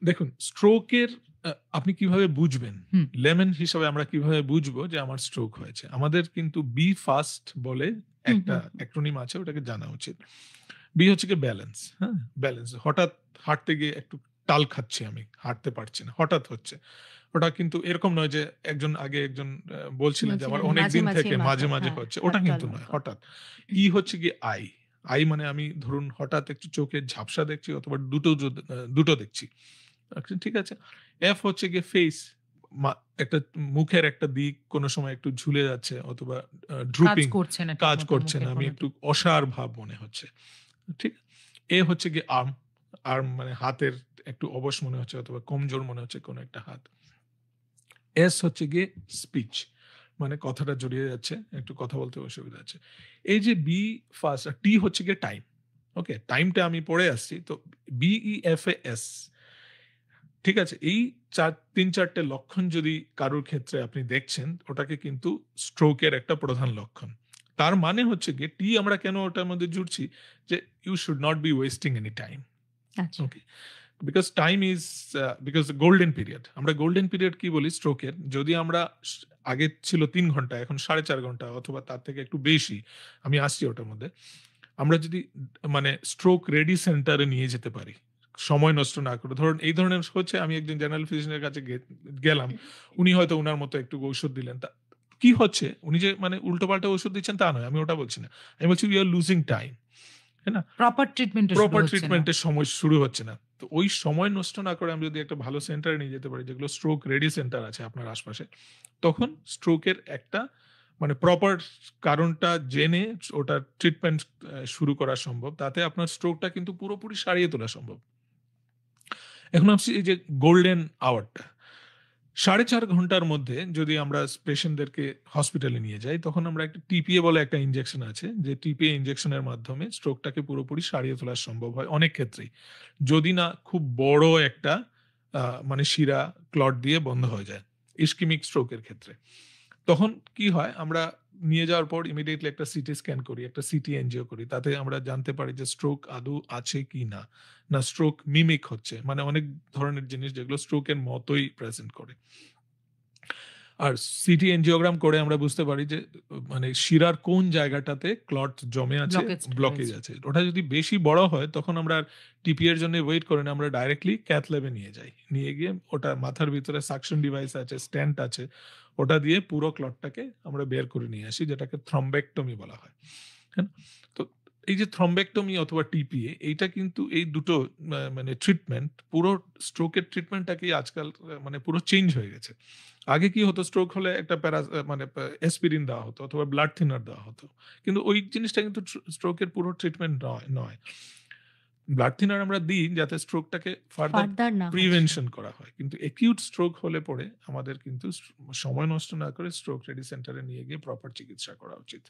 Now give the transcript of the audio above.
দেখুন স্ট্রোকের আপনি কিভাবে বুঝবেন? হুম, লেমন হিসাবে আমরা কিভাবে বুঝবো যে আমার স্ট্রোক হয়েছে? আমাদের কিন্তু বি ফাস্ট বলে হুম, একটা হুম, হুম। অ্যাক্রোনিম আছে, ওটাকে জানা উচিত। বি হচ্ছে গিয়ে ব্যালেন্স, হ্যাঁ? ব্যালেন্স। হঠাৎ হাঁটতে গিয়ে একটু টাল খাচ্ছি আমি, হাঁটতে পারছি না। হঠাৎ হচ্ছে। ওটা কিন্তু এরকম নয় যে একজন বলছিলেন যে আমার বলছিলেন মাঝে, অনেকদিন মাঝে থেকে মাথা মাঝে হ্যাঁ, হচ্ছে। ওটা হাততাল কিন্তু নয়, মতো। হঠাৎ। ই হচ্ছে গিয়ে আই। আই মানে আমি ধরুন হঠাৎ একটু চোখে ঝাপসা দেখছি অথবা দুটো দেখছি। আচ্ছা, ঠিক আছে? এফ হচ্ছে গিয়ে ফেস। মা একটা মুখের একটা দিক কোন সময় একটু ঝুলে যাচ্ছে অথবা কাজ ড্রুপিং, করছে না কাজ ঠিকমতো করছে না। মুখের আমি কোন একটু দিক। অসাড় ভাব মনে হচ্ছে। ঠিক? এ হচ্ছে গিয়ে আর্ম। আর্ম মানে হাতের একটু অবশ মনে হচ্ছে অথবা কমজোর মনে হচ্ছে কোন একটা হাত। এস হচ্ছে গিয়ে স্পিচ। মানে কথাটা জড়িয়ে যাচ্ছে, একটু কথা বলতে অসুবিধা আছে। এই যে বি ফার্স্ট আর টি হচ্ছে গিয়ে টাইম। ওকে? টাইমটা আমি পড়ে আসছি। তো বিইএফএস, ঠিক আছে? এই ৩-৪ টে লক্ষণ যদি কারোর ক্ষেত্রে আপনি দেখছেন, ওটাকে কিন্তু স্ট্রোকের একটা প্রধান লক্ষণ। তার মানে হচ্ছে গিয়ে আমরা কেন ওটার মধ্যে জুড়ছি? যে you should not be wasting any time. আচ্ছা। Okay? Because time is because golden period. আমরা গোল্ডেন পিরিয়ড কি বলি স্ট্রোকের? যদি আমরা আগে ছিল ৩ ঘন্টা, এখন ৪.৫ ঘন্টা অথবা তার থেকে একটু বেশি। আমি আসছি ওটার মধ্যে। আমরা যদি মানে স্ট্রোক রেডি সেন্টারে নিয়ে যেতে পারি, সময় নষ্ট না করে। ধরুন এই ধরনের হচ্ছে, আমি একজন জেনারেল ফিজিশিয়ান এর কাছে গেলাম। উনি হয়তো উনার মতো একটু ঔষধ দিলেন। কি হচ্ছে? উনি যে মানে উল্টোপাল্টা ওষুধ দিচ্ছেন তা নয়। আমি ওটা বলছি না। আমি বলছি উই আর লুজিং টাইম। তাই না? প্রপার ট্রিটমেন্ট ও শুরু প্রপার হচ্ছে না। ট্রিটমেন্ট এর সময় শুরু হচ্ছে না। তো ওই সময় নষ্ট না করে আমি যদি একটা ভালো সেন্টারে নিয়ে যেতে পারি, যেগুলো স্ট্রোক রেডি সেন্টার আছে আপনার আশপাশে, তখন স্ট্রোকের একটা মানে প্রপার কারণটা জেনে ওটার ট্রিটমেন্ট শুরু করা সম্ভব। তাতে আপনার স্ট্রোকটা কিন্তু পুরোপুরি সারিয়ে তোলা সম্ভব। এখন আসছি এই যে গোল্ডেন আওয়ারটা। ৪.৫ ঘন্টার মধ্যে যদি আমরা পেশেন্টদেরকে হসপিটালে নিয়ে যাই, তখন আমরা একটা টিপিএ বলে একটা ইনজেকশন আছে। যে টিপিএ ইনজেকশনের মাধ্যমে স্ট্রোকটাকে পুরোপুরি সারিয়ে তোলা সম্ভব হয় অনেক ক্ষেত্রেই। যদি না খুব বড় একটা আ মানে শিরা ক্লট দিয়ে বন্ধ হয়ে যায়। ইসকেমিক স্ট্রোকের ক্ষেত্রে। তখন কি হয়? আমরা নিয়ে যাওয়ার পর ইমিডিয়েটলি একটা সিটি স্ক্যান করি, একটা সিটি এনজিও করি। তাতে আমরা জানতে পারি যে স্ট্রোক আদৌ আছে কি না? না স্ট্রোক মিমিক হচ্ছে। মানে অনেক ধরনের জিনিস যেগুলো স্ট্রোকের মতোই প্রেজেন্ট করে। আর সিটি এনজিওগ্রাম করে আমরা বুঝতে পারি যে মানে শিরার কোন জায়গাটাতে ক্লট জমে আছে, ব্লকেজটা ব্লকেজ রয়েছে। আছে। ওটা যদি বেশি বড় হয় তখন আমরা আর টিপি এর জন্য ওয়েট করি না। আমরা ডাইরেক্টলি ক্যাথ ল্যাবে নিয়ে যাই। নিয়ে গিয়ে ওটা মাথার ভিতরে সাকশন ডিভাইস আছে, স্ট্যান্ট আছে। ওটা দিয়ে পুরো ক্লটটাকে আমরা বের করে নিয়ে আসি, যেটাকে থ্রম্বেক্টমি বলা হয়। হ্যাঁ? তো এই যে থ্রম্বেক্টমি অথবা টিপিএ, এইটা কিন্তু এই দুটো মানে ট্রিটমেন্ট পুরো স্ট্রোকের ট্রিটমেন্টটাকেই আজকাল মানে পুরো চেঞ্জ হয়ে গেছে। আগে কি হতো? স্ট্রোক হলে একটা মানে অ্যাসপিরিন দেওয়া হতো অথবা ব্লাড থিনার দেওয়া হতো। কিন্তু ওই জিনিসটা কিন্তু স্ট্রোকের পুরো ট্রিটমেন্ট নয়। ব্লাড থিনার আমরা দিই যাতে স্ট্রোকটাকে ফার্দার ফার্দার না হচ্ছে। প্রিভেনশন করা হয়। কিন্তু একিউট স্ট্রোক হলে পরে আমাদের কিন্তু সময় নষ্ট না করে স্ট্রোক রেডি সেন্টারে নিয়ে গিয়ে প্রপার চিকিৎসা করা উচিত।